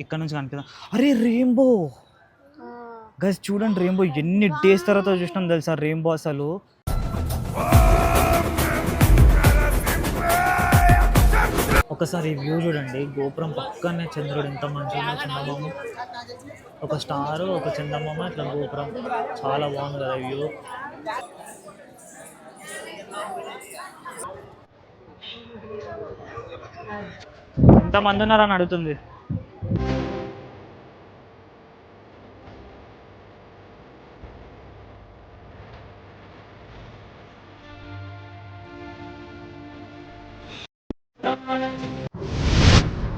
ఇక్కడ నుంచి కనిపిదా. అరే రెయిన్బో గైస్, చూడండి రెయిన్బో. ఎన్ని డేస్ తర్వాత చూసినాం తెలుసా రెయిన్బో అసలు. ఒకసారి వ్యూ చూడండి, గోపురం పక్కనే చంద్రుడు ఎంత మంచిగా చందమామ, ఒక స్టార్, ఒక చందమామ, ఇట్లా గోపురం చాలా బాగుంది కదా వ్యూ. ఎంతమంది ఉన్నారని అడుగుతుంది.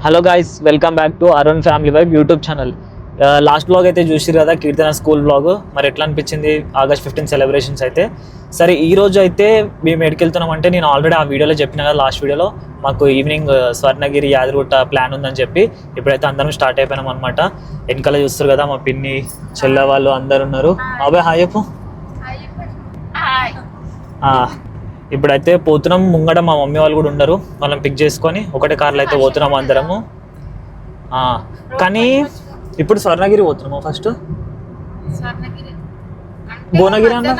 Hello guys, welcome back to Arun family vibe YouTube channel. Last blog అయితే చూసిరు కదా, కీర్తన స్కూల్ బ్లాగ్. మరి ఎట్లా అనిపించింది August 15 సెలబ్రేషన్స్ అయితే. సరే ఈ రోజు అయితే మేము ఎక్కడికి వెళ్తున్నాం అంటే, నేను ఆల్రెడీ ఆ వీడియోలో చెప్పిన కదా, లాస్ట్ వీడియోలో మాకు ఈవినింగ్ స్వర్ణగిరి యాదగిరిగుట్ట ప్లాన్ ఉందని చెప్పి. ఇప్పుడైతే అందరం స్టార్ట్ అయిపోయినాం అనమాట. వెనకాల చూస్తారు కదా మా పిన్ని చెల్లె వాళ్ళు అందరు ఉన్నారు. అబ్బాయి హాయ్ చెప్పు. ఇప్పుడైతే పోతున్నాం. ముంగడ మా మమ్మీ వాళ్ళు కూడా ఉన్నారు, వాళ్ళని పిక్ చేసుకొని ఒకటే కార్లో అయితే పోతున్నాం అందరము. కానీ ఇప్పుడు స్వర్ణగిరి పోతున్నాము. ఫస్ట్ భువనగిరి అన్న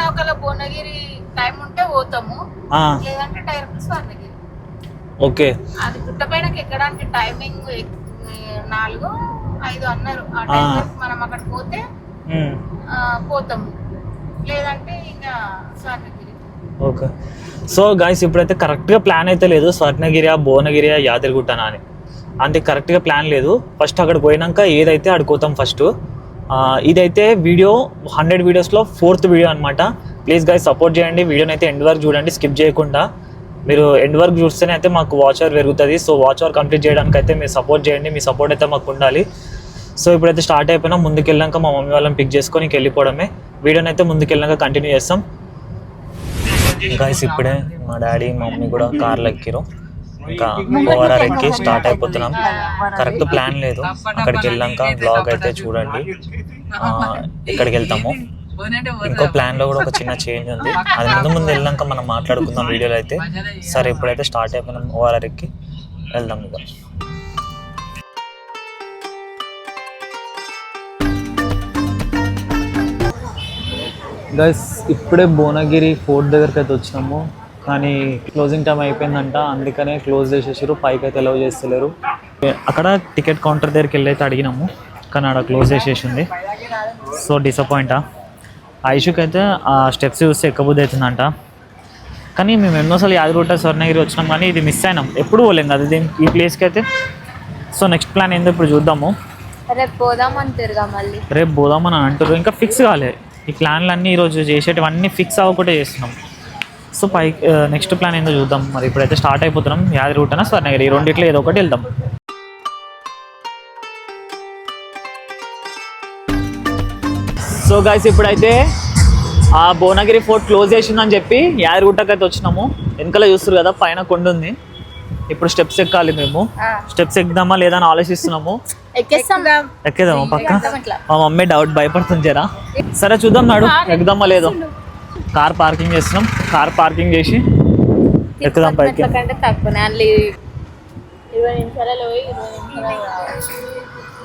ఓకే. అది పుట్టపైనకి ఎక్కడానికి టైమింగ్ 4-5 అన్నారు. మనం అక్కడ పోతే పోతాము, లేదంటే ఇంకా స్వర్ణగిరి. ఓకే. సో గాయస్, ఇప్పుడైతే కరెక్ట్గా ప్లాన్ అయితే లేదు, స్వర్ణగిరి భువనగిరి యాదగిరిగుట్టనా అని. అంతే కరెక్ట్గా ప్లాన్ లేదు. ఫస్ట్ అక్కడికి పోయినాక ఏదైతే అడుగుతాం ఫస్ట్. ఇదైతే వీడియో 100 వీడియోస్లో 4th వీడియో అనమాట. ప్లీజ్ గాయస్ సపోర్ట్ చేయండి. వీడియోని అయితే ఎండ్ వరకు చూడండి, స్కిప్ చేయకుండా. మీరు ఎండ్ వరకు చూస్తేనే అయితే మాకు వాచ్ అవర్ పెరుగుతుంది. సో వాచ్ అవర్ కంప్లీట్ చేయడానికి అయితే మీరు సపోర్ట్ చేయండి. మీ సపోర్ట్ అయితే మాకు ఉండాలి. సో ఇప్పుడైతే స్టార్ట్ అయిపోయినా, ముందుకు వెళ్ళాక మా మమ్మీ వాళ్ళని పిక్ చేసుకొని వెళ్ళిపోవడమే. వీడియోని అయితే ముందుకు వెళ్ళాక కంటిన్యూ చేస్తాం. గాయస్ ఇప్పుడే మా డాడీ మా మమ్మీ కూడా కార్లో ఎక్కిరు. ఇంకా ఓవరాల్ ఎక్కి స్టార్ట్ అయిపోతున్నాం. కరెక్ట్ ప్లాన్ లేదు. అక్కడికి వెళ్ళాక బ్లాగ్ అయితే చూడండి ఎక్కడికి వెళ్తాము. ఇంకో ప్లాన్లో కూడా ఒక చిన్న చేంజ్ ఉంది, అది ముందు వెళ్ళాక మనం మాట్లాడుకుందాం వీడియోలో అయితే. సరే ఇప్పుడైతే స్టార్ట్ అయిపోయినాం, ఓవరాల్ ఎక్కి వెళ్దాం ఇక. గైస్ ఇప్పుడే భువనగిరి ఫోర్ట్ దగ్గరికి అయితే వచ్చినాము, కానీ క్లోజింగ్ టైం అయిపోయిందంట, అందుకనే క్లోజ్ చేసేసారు. పైకి అయితే అలౌ చేస్తలేరు. అక్కడ టికెట్ కౌంటర్ దగ్గరికి వెళ్ళి అయితే అడిగినాము, కానీ అక్కడ క్లోజ్ చేసేసింది. సో డిసప్పాయింటా. ఐషుకి అయితే ఆ స్టెప్స్ చూస్తే ఎక్కబుద్ధి అవుతుందంట. కానీ మేము ఎన్నోసార్లు యాదగిరిగుట్ట స్వర్ణగిరి వచ్చినాం, కానీ ఇది మిస్ అయినాం. ఎప్పుడు పోలేం కదా ఈ ప్లేస్కి అయితే. సో నెక్స్ట్ ప్లాన్ ఏందో ఇప్పుడు చూద్దాము. రేపు పోదామని అంటారు, ఇంకా ఫిక్స్ కాలే. ఈ ప్లాన్లన్నీ ఈరోజు చేసేటివన్నీ ఫిక్స్ అవ్వకుండా చేస్తున్నాం. సో నెక్స్ట్ ప్లాన్ ఏందో చూద్దాం. మరి ఇప్పుడైతే స్టార్ట్ అయిపోతున్నాం. యాదగిరిగుట్టనా స్వర్ణగిరి, ఈ రెండిట్లో ఏదో ఒకటి వెళ్దాం. సో గైస్ ఇప్పుడైతే ఆ భువనగిరి ఫోర్ట్ క్లోజ్ చేసిందని చెప్పి యాదగిరిగుట్టకి అయితే వచ్చినాము. వెనకాల చూస్తారు కదా, పైన కొండ ఉంది. ఇప్పుడు స్టెప్స్ ఎక్కాలి. మేము స్టెప్స్ ఎక్కుదామా లేదా అని ఆలోచిస్తున్నాము. ఎక్కేదామా పక్క? మా మమ్మీ డౌట్ భయపడుతుంది జరా. సరే చూద్దాం నాడు, ఎక్కుదామా లేదో. కార్ పార్కింగ్ చేస్తున్నాం. కార్ పార్కింగ్ చేసి ఎక్కుదాం పైకి.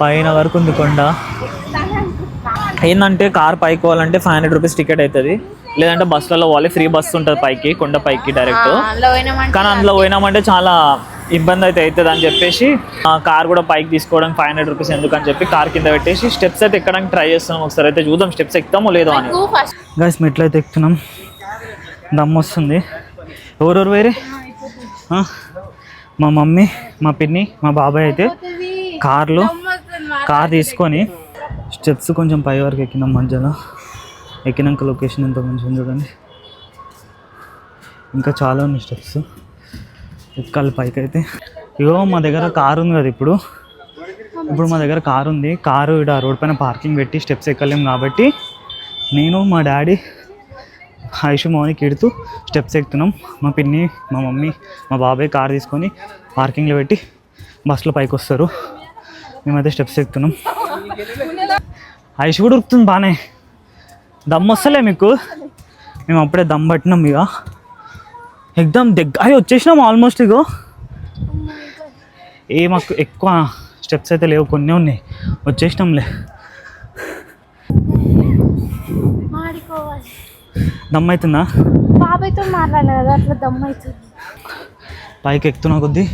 పైన వరకు ఉంది కొండ. ఏంటంటే కార్ పైకి పోవాలంటే 500 రూపీస్ టికెట్ అవుతుంది, లేదంటే బస్సులలో పోవాలి. ఫ్రీ బస్సు ఉంటుంది పైకి, కొండ పైకి డైరెక్ట్. కానీ అందులో పోయినామంటే చాలా ఇబ్బంది అయితే అవుతుంది అని చెప్పేసి కార్ కూడా పైకి తీసుకోవడానికి 500 రూపీస్ ఎందుకని చెప్పి కార్ కింద పెట్టేసి స్టెప్స్ అయితే ఎక్కడానికి ట్రై చేస్తున్నాం. ఒకసారి అయితే చూద్దాం స్టెప్స్ ఎక్కుతామో లేదో అని. గైస్ మెట్లు అయితే ఎక్కుతున్నాం, దమ్ వస్తుంది. ఎవరెవరు వేరే మా మమ్మీ, మా పిన్ని, మా బాబాయ్ అయితే కార్ తీసుకొని స్టెప్స్ కొంచెం పై వరకు ఎక్కినాం. మధ్యలో ఎక్కినాక లొకేషన్ ఎంత మంచిగా చూడండి. ఇంకా చాలా ఉన్నాయి స్టెప్స్ ఎక్కాలి పైకి అయితే. ఇగో మా దగ్గర కారు ఉంది కదా, ఇప్పుడు మా దగ్గర కారు ఉంది. కారు ఇక్కడ రోడ్ పైన పార్కింగ్ పెట్టి స్టెప్స్ ఎక్కలేం కాబట్టి నేను, మా డాడీ, ఐషు మౌని కిడుతూ స్టెప్స్ ఎక్కుతున్నాం. మా పిన్ని, మా మమ్మీ, మా బాబాయ్ కారు తీసుకొని పార్కింగ్లో పెట్టి బస్సులో పైకి వస్తారు. మేమైతే స్టెప్స్ ఎక్కుతున్నాం. ఐషు కూడా ఉరుకుతుంది బాగానే. దమ్ వస్తలే మీకు? మేము అప్పుడే దమ్ పట్టినాం. ఇక ఎగ్దాం దగ్గర వచ్చేసినాం ఆల్మోస్ట్. ఇగో మాకు ఎక్కువ స్టెప్స్ అయితే లేవు, కొన్ని ఉన్నాయి. వచ్చేసినాంలే. ఆడుకోవాలి. దమ్ అవుతుందా? బాబాయ్తో మాట్లాడినా కదా, అట్లా దమ్ అవుతుంది. పైకి ఎక్కుతున్నా కొద్దీ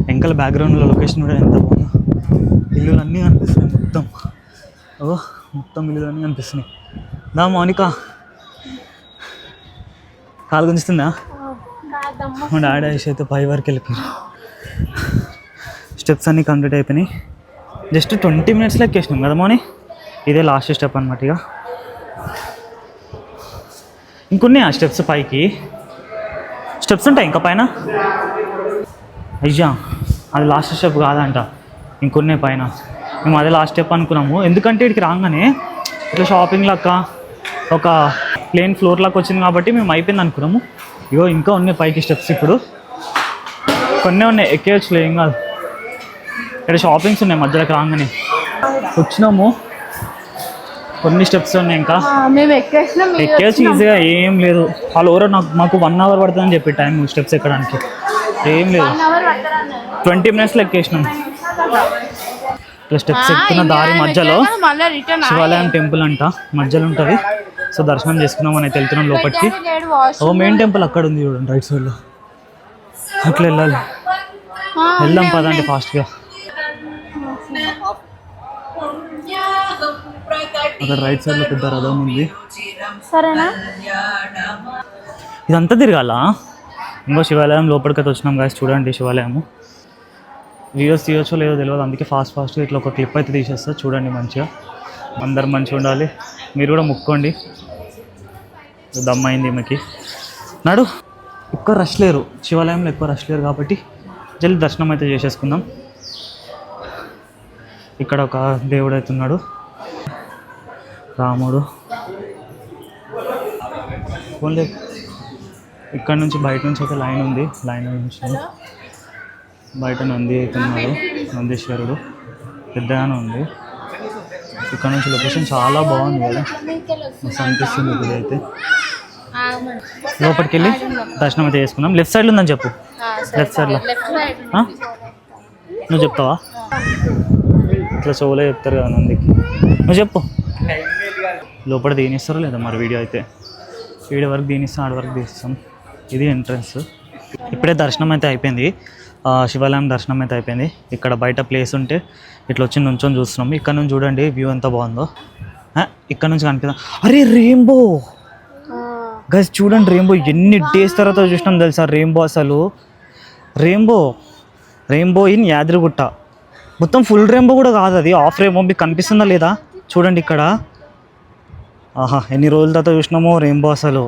వెంకల బ్యాక్గ్రౌండ్లో లొకేషన్ కూడా ఎంత బాగుందో. ఇల్లులు అన్నీ కనిపిస్తున్నాయి మొత్తం. మొత్తం ఇల్లులు అన్నీ కనిపిస్తున్నాయి. దా మౌనిక, కాలు గుంజుతుందా? మా డాడీ ఐష్ అయితే పై వరకు వెళ్ళిపోయారు. స్టెప్స్ అన్నీ కంప్లీట్ అయిపోయినాయి. జస్ట్ 20 minutesలో ఎక్కేసినాం కదా మౌని. ఇదే లాస్ట్ స్టెప్ అనమాట. ఇక ఇంకొన్ని ఆ స్టెప్స్ పైకి స్టెప్స్ ఉంటాయి ఇంకా పైన. అయ్యా అది లాస్ట్ స్టెప్ కాదంట, ఇంకొన్నే పైన. మేము అదే లాస్ట్ స్టెప్ అనుకున్నాము. ఎందుకంటే ఇక్కడికి రాగానే ఇట్లా షాపింగ్ లాక్క ఒక ప్లేన్ ఫ్లోర్ లాగా వచ్చింది కాబట్టి మేము అయిపోయింది అనుకున్నాము. ఇగో ఇంకా ఉన్నాయి పైకి స్టెప్స్. ఇప్పుడు కొన్ని ఉన్నాయి, ఎక్కేయచ్చులే, ఏం కాదు. ఇక్కడ షాపింగ్స్ ఉన్నాయి మధ్యలోకి రాగానే. వచ్చినాము, కొన్ని స్టెప్స్ ఉన్నాయి ఇంకా. మేము ఎక్కేసి ఈజీగా ఏం లేదు. వాళ్ళు ఎవరో మాకు 1 hour పడుతుందని చెప్పి టైం స్టెప్స్ ఎక్కడానికి. ఏం లేదు, 20 minutesలో ఎక్కేసినాం. ఇట్లా స్టెప్స్ ఎక్కుతున్న దారి మధ్యలో శివాలయం టెంపుల్ అంట మధ్యలో ఉంటుంది. సో దర్శనం చేసుకున్నాం అని వెళ్తున్నాం లోపలికి. మెయిన్ టెంపుల్ అక్కడ ఉంది చూడండి, రైట్ సైడ్లో. అట్లా వెళ్ళాలి. వెళ్దాం పదండి ఫాస్ట్గా. అక్కడ రైట్ సైడ్లో పెద్ద రథం ఉంది. సరేనా? ఇదంతా తిరగాల. ఇంకో శివాలయం లోపలికైతే వచ్చినాం గాయస్. చూడండి శివాలయము. వీడియోస్ తీయొచ్చో లేదో తెలియదు, అందుకే ఫాస్ట్గా ఇట్లా ఒక క్లిప్ అయితే తీసేస్తా. చూడండి మంచిగా. అందరు మంచిగా ఉండాలి. మీరు కూడా ముక్కోండి. దమ్ అయింది ఈమెకి. నాడు ఎక్కువ రష్ లేరు శివాలయంలో, ఎక్కువ రష్ లేరు కాబట్టి జల్ది దర్శనం అయితే చేసేసుకుందాం. ఇక్కడ ఒక దేవుడు అయితే ఉన్నాడు, రాముడు. ఓన్లీ ఇక్కడ నుంచి బయట నుంచి అయితే లైన్ ఉంది. లైన్ నుంచి బయట నంది అయితే ఉన్నాడు, నందీశ్వరుడు పెద్దగానే ఉంది. ఇక్కడ నుంచి లొకేషన్ చాలా బాగుంది కదా, మస్తు అనిపిస్తుంది. ఇప్పుడు అయితే లోపలికి వెళ్ళి దర్శనం అయితే చేసుకున్నాం. లెఫ్ట్ సైడ్లో ఉందని చెప్పు. లెఫ్ట్ సైడ్లో నువ్వు చెప్తావా? ఇట్లా చెవులే చెప్తారు కదా నందికి. నువ్వు చెప్పు. లోపల తీనిస్తారో లేదా మరి వీడియో అయితే. వీడియో వరకు తీనిస్తాం, ఆడ వరకు తీస్తాం. ఇది ఎంట్రన్స్. ఇప్పుడే దర్శనం అయితే అయిపోయింది. శివాలయం దర్శనం అయితే అయిపోయింది. ఇక్కడ బయట ప్లేస్ ఉంటే ఇట్లా వచ్చి నుంచొని చూస్తున్నాము. ఇక్కడ నుంచి చూడండి వ్యూ ఎంత బాగుందో. ఇక్కడ నుంచి కనిపిస్తుంది. అరే రెయిన్బో గైస్, చూడండి రెయిన్బో. ఎన్ని డేస్ తర్వాత చూసినాం తెలుసా రెయిన్బో. అసలు రెయిన్బో ఇన్ యాదగిరిగుట్ట. మొత్తం ఫుల్ రెయిన్బో కూడా కాదు, అది హాఫ్ రెయిన్బో. మీకు కనిపిస్తుందా లేదా చూడండి ఇక్కడ. ఆహా, ఎన్ని రోజుల తర్వాత చూసినామో రెయిన్బో అసలు.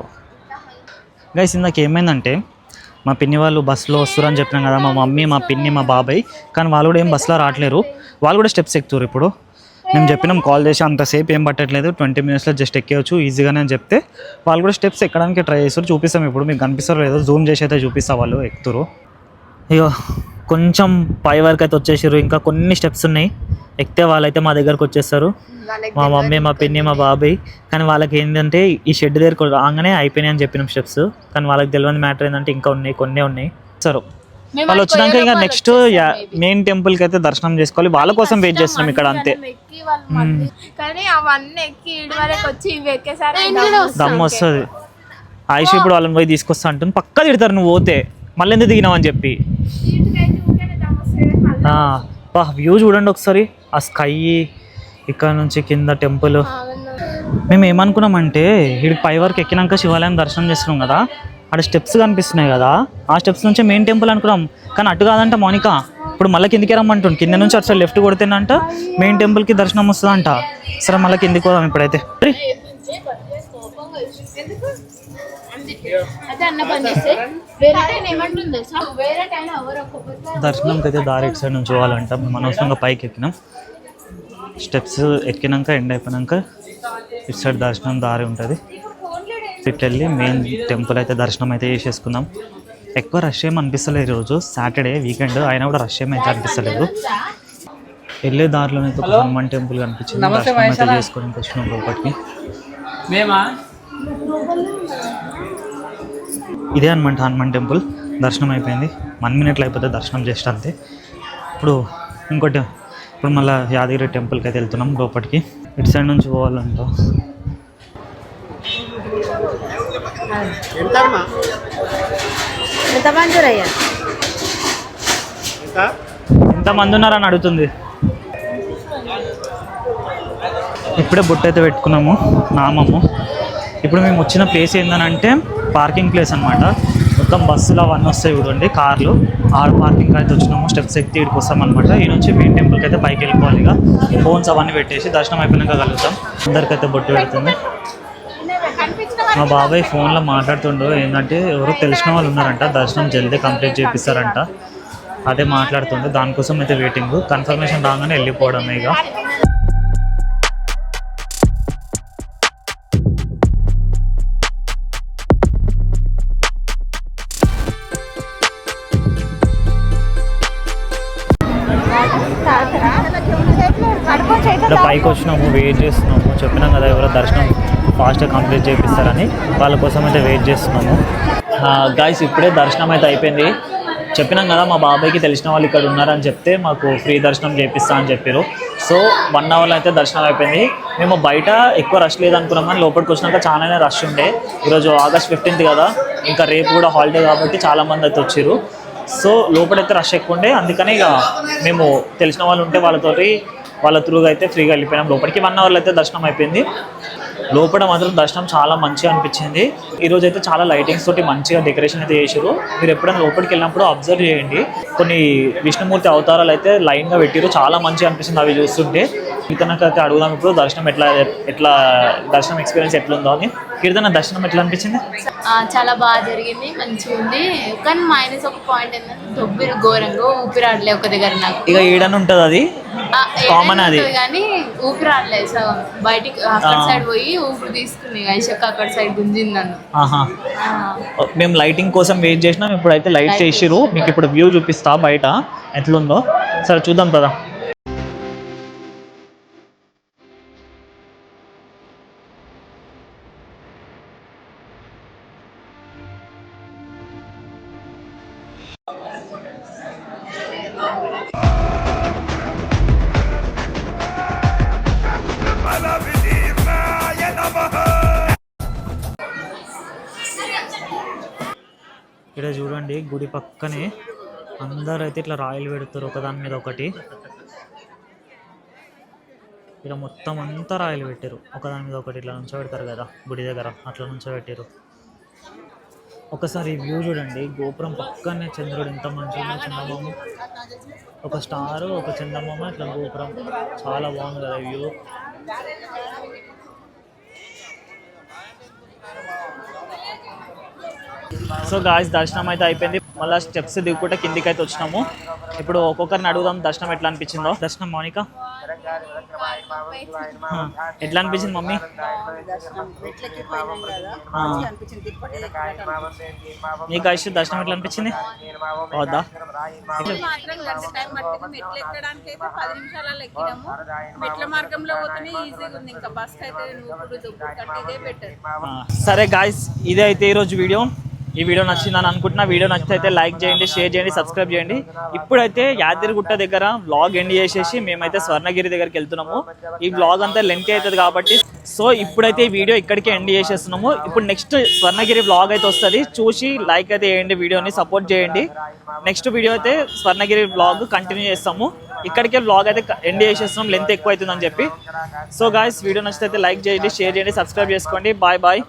గైస్ ఇందాక ఏమైందంటే మా పిన్ని వాళ్ళు బస్సులో వస్తారని చెప్పినాం కదా, మా మమ్మీ, మా పిన్ని, మా బాబాయ్. కానీ వాళ్ళు కూడా ఏం బస్సులో రావట్లేరు, వాళ్ళు కూడా స్టెప్స్ ఎక్కుతారు. ఇప్పుడు మేము చెప్పినాం, కాల్ చేసి అంతసేపు ఏం పట్టట్లేదు, 20 minutesలో జస్ట్ ఎక్కేయచ్చు ఈజీగానే అని చెప్తే వాళ్ళు కూడా స్టెప్స్ ఎక్కడానికి ట్రై చేస్తారు. చూపిస్తాం ఇప్పుడు, మీకు కనిపిస్తారు లేదో జూమ్ చేసి అయితే చూపిస్తా. వాళ్ళు ఎక్కుతారు. ఇగో కొంచెం పై వరకు అయితే వచ్చేసారు. ఇంకా కొన్ని స్టెప్స్ ఉన్నాయి. ఎక్కితే వాళ్ళైతే మా దగ్గరకు వచ్చేస్తారు, మా మమ్మీ, మా పిన్ని, మా బాబాయ్. కానీ వాళ్ళకి ఏంటంటే ఈ షెడ్ దగ్గరకు రాగానే అయిపోయినాయి అని చెప్పినాం స్టెప్స్. కానీ వాళ్ళకి తెలియని మ్యాటర్ ఏంటంటే ఇంకా ఉన్నాయి, కొన్ని ఉన్నాయి. సరే వాళ్ళు వచ్చినాక ఇంకా నెక్స్ట్ మెయిన్ టెంపుల్కి అయితే దర్శనం చేసుకోవాలి. వాళ్ళ కోసం వెయిట్ చేస్తున్నాం ఇక్కడ అంతే. దమ్ వస్తుంది. ఆయుష్ ఇప్పుడు వాళ్ళని పోయి తీసుకొస్తా అంటుంది. పక్కా తిడతారు నువ్వు పోతే, మళ్ళీ ఎందుకు దిగినావు అని చెప్పి. వ్యూ చూడండి ఒకసారి, ఆ స్కై, ఇక్కడ నుంచి కింద టెంపుల్. మేము ఏమనుకున్నామంటే ఇక్కడికి పై వరకు ఎక్కినాక శివాలయం దర్శనం చేస్తున్నాం కదా, అక్కడ స్టెప్స్ కనిపిస్తున్నాయి కదా, ఆ స్టెప్స్ నుంచి మెయిన్ టెంపుల్ అనుకున్నాం. కానీ అటు కాదంట మౌనిక. ఇప్పుడు మళ్ళీ కిందికి రమ్మంటుంది. కింద నుంచి అటు సైడ్ లెఫ్ట్ కొడితేనంట మెయిన్ టెంపుల్కి దర్శనం వస్తుందంట. సరే మళ్ళీ కిందికి పోదాం ఇప్పుడైతే. దర్శనంకి అయితే దారి ఇటు సైడ్ నుంచి పోవాలంట. మేము అనవసరంగా పైకి ఎక్కినాం. స్టెప్స్ ఎక్కినాక ఎండ్ అయిపోయినాక ఇటు సైడ్ దర్శనం దారి ఉంటుంది. ఇటు వెళ్ళి మెయిన్ టెంపుల్ అయితే దర్శనం అయితే చేసేసుకుందాం. ఎక్కువ రష్ ఏమి అనిపిస్తలేదు ఈరోజు, సాటర్డే వీకెండ్ అయినా కూడా రష్ ఏమి అయితే అనిపిస్తలేదు. వెళ్ళే దారిలో అయితే ఒక హనుమాన్ టెంపుల్ కనిపించింది, దర్శనం అయితే చేసుకోవడానికి వచ్చినాం లోపలికి. ఇదే అనమాట హనుమాన్ టెంపుల్. దర్శనం అయిపోయింది, 1 minute అయిపోతే దర్శనం చేస్తే అంతే. ఇప్పుడు ఇంకోటి ఇప్పుడు మళ్ళీ యాదగిరి టెంపుల్కి అయితే వెళ్తున్నాం లోపలికి. ఇటు సైడ్ నుంచి పోవాలంట. ఎంతమంది ఉన్నారని అడుగుతుంది. ఇప్పుడే బొట్టు అయితే పెట్టుకున్నాము నామము. ఇప్పుడు మేము వచ్చిన ప్లేస్ ఏంటంటే పార్కింగ్ ప్లేస్ అనమాట. మొత్తం బస్సులు అవన్నీ వస్తాయి చూడండి, కార్లు. ఆరు పార్కింగ్ అయితే వచ్చినాము. స్టెప్స్ ఎక్కి ఇక్కడికి వస్తాం అనమాట. ఈ నుంచి మెయిన్ టెంపుల్కి అయితే పైకి వెళ్ళిపోవాలి. ఇక ఫోన్స్ అవన్నీ పెట్టేసి దర్శనం అయిపోయినాక కలుగుతాం. అందరికైతే బొట్టు పెడుతుంది. మా బాబాయ్ ఫోన్లో మాట్లాడుతుండో ఏంటంటే ఎవరో తెలిసిన వాళ్ళు ఉన్నారంట, దర్శనం జల్దీ కంప్లీట్ చేపిస్తారంట. అదే మాట్లాడుతుండే, దానికోసం అయితే వెయిటింగ్. కన్ఫర్మేషన్ రాగానే వెళ్ళిపోవడం. ఇక పైకి వచ్చినాము, వెయిట్ చేస్తున్నాము. చెప్పినాం కదా ఎవరో దర్శనం ఫాస్ట్గా కంప్లీట్ చేపిస్తారని, వాళ్ళ కోసం అయితే వెయిట్ చేస్తున్నాము. గాయ్స్ ఇప్పుడే దర్శనం అయితే అయిపోయింది. చెప్పినాం కదా మా బాబాయ్కి తెలిసిన వాళ్ళు ఇక్కడ ఉన్నారని చెప్తే మాకు ఫ్రీ దర్శనం చేపిస్తా అని చెప్పారు. సో 1 అవర్లో అయితే దర్శనం అయిపోయింది. మేము బయట ఎక్కువ రష్ లేదనుకున్నాం, కానీ లోపలికి వచ్చినాక చాలానే రష్ ఉండే. ఈరోజు ఆగస్ట్ 15th కదా, ఇంకా రేపు కూడా హాలిడే కాబట్టి చాలామంది అయితే వచ్చారు. సో లోపలైతే రష్ ఎక్కువ ఉండే, అందుకని ఇక మేము తెలిసిన వాళ్ళు ఉంటే వాళ్ళ త్రూగా అయితే ఫ్రీగా వెళ్ళిపోయినాం లోపలికి. 1 అవర్లో అయితే దర్శనం అయిపోయింది. లోపల మాత్రం దర్శనం చాలా మంచిగా అనిపించింది. ఈరోజు అయితే చాలా లైటింగ్స్ తోటి మంచిగా డెకరేషన్ అయితే చేశారు. మీరు ఎప్పుడైనా లోపలికి వెళ్ళినప్పుడు అబ్జర్వ్ చేయండి. కొన్ని విష్ణుమూర్తి అవతారాలు అయితే లైన్గా పెట్టారు, చాలా మంచిగా అనిపిస్తుంది అవి చూస్తుంటే. కీర్తనకైతే అడుగుదాం ఇప్పుడు దర్శనం ఎట్లా దర్శనం ఎక్స్పీరియన్స్ ఎట్లుందో అని. కీర్తన దర్శనం ఎట్లా అనిపించింది? చాలా బాగా జరిగింది, మంచిగా ఉంది. కానీ మైనస్ ఒక పాయింట్ ఏంటంటే దొబ్బిరు ఘోరంగా, ఊపిరాడలే ఒక దగ్గర నాకు. ఇక ఏడని ఉంటుంది అది కామన్, అది కానీ ఊపిరాడలే. సో బయటికి అక్కడ సైడ్ పోయి ఊపిరి తీసుకుని ఐషక్ అక్కడ సైడ్ గుంజింది నన్ను. మేము లైటింగ్ కోసం వెయిట్ చేసినాం. ఇప్పుడైతే లైట్స్ వేసిరు. మీకు ఇప్పుడు వ్యూ చూపిస్తా బయట ఎట్లుందో. సరే చూద్దాం కదా. ఇక్కడ చూడండి గుడి పక్కనే అందరూ అయితే ఇట్లా రాయలు పెడతారు ఒకదాని మీద ఒకటి. ఇక్కడ మొత్తం అంతా రాయలు పెట్టారు ఒకదాని మీద ఒకటి. ఇట్లా నుంచోబెడతారు కదా గుడి దగ్గర, అట్లా నుంచోబెట్టారు. ఒకసారి వ్యూ చూడండి, గోపురం పక్కనే చంద్రుడు ఎంత మంచిగా, చందమామ, ఒక స్టారు, ఒక చందమామ, ఇట్లా గోపురం చాలా బాగుంది కదా వ్యూ. సో గాయ్స్ దర్శనం అయితే అయిపోయింది. మళ్ళీ స్టెప్స్ దిగుకుంటే కిందికి అయితే వచ్చినాము. ఇప్పుడు ఒక్కొక్కరిని అడుగుదాం దర్శనం ఎట్లా అనిపించిందో. దర్శనం మౌనిక ఎట్లా అనిపించింది మమ్మీ? నీకు ఐషు దర్శనం ఎట్లా అనిపించింది? అవుదా? సరే గాయ్స్ ఇదే అయితే ఈరోజు వీడియో. ఈ వీడియో నచ్చిందని అనుకుంటున్నా. వీడియో నచ్చితే అయితే లైక్ చేయండి, షేర్ చేయండి, సబ్స్క్రైబ్ చేయండి. ఇప్పుడైతే యాదగిరిగుట్ట దగ్గర వ్లాగ్ ఎండ్ చేసేసి మేమైతే స్వర్ణగిరి దగ్గరికి వెళ్తున్నాము. ఈ వ్లాగ్ అంతా లెంత్ అవుతుంది కాబట్టి సో ఇప్పుడైతే ఈ వీడియో ఇక్కడికే ఎండ్ చేసేస్తున్నాము. ఇప్పుడు నెక్స్ట్ స్వర్ణగిరి వ్లాగ్ అయితే వస్తుంది, చూసి లైక్ అయితే చేయండి, వీడియోని సపోర్ట్ చేయండి. నెక్స్ట్ వీడియో అయితే స్వర్ణగిరి వ్లాగ్ కంటిన్యూ చేస్తాము. ఇక్కడికే వ్లాగ్ అయితే ఎండ్ చేసేస్తున్నాం, లెంత్ ఎక్కువ అవుతుందని చెప్పి. సో గాయ్స్ వీడియో నచ్చితే అయితే లైక్ చేయండి, షేర్ చేయండి, సబ్స్క్రైబ్ చేసుకోండి. Bye bye.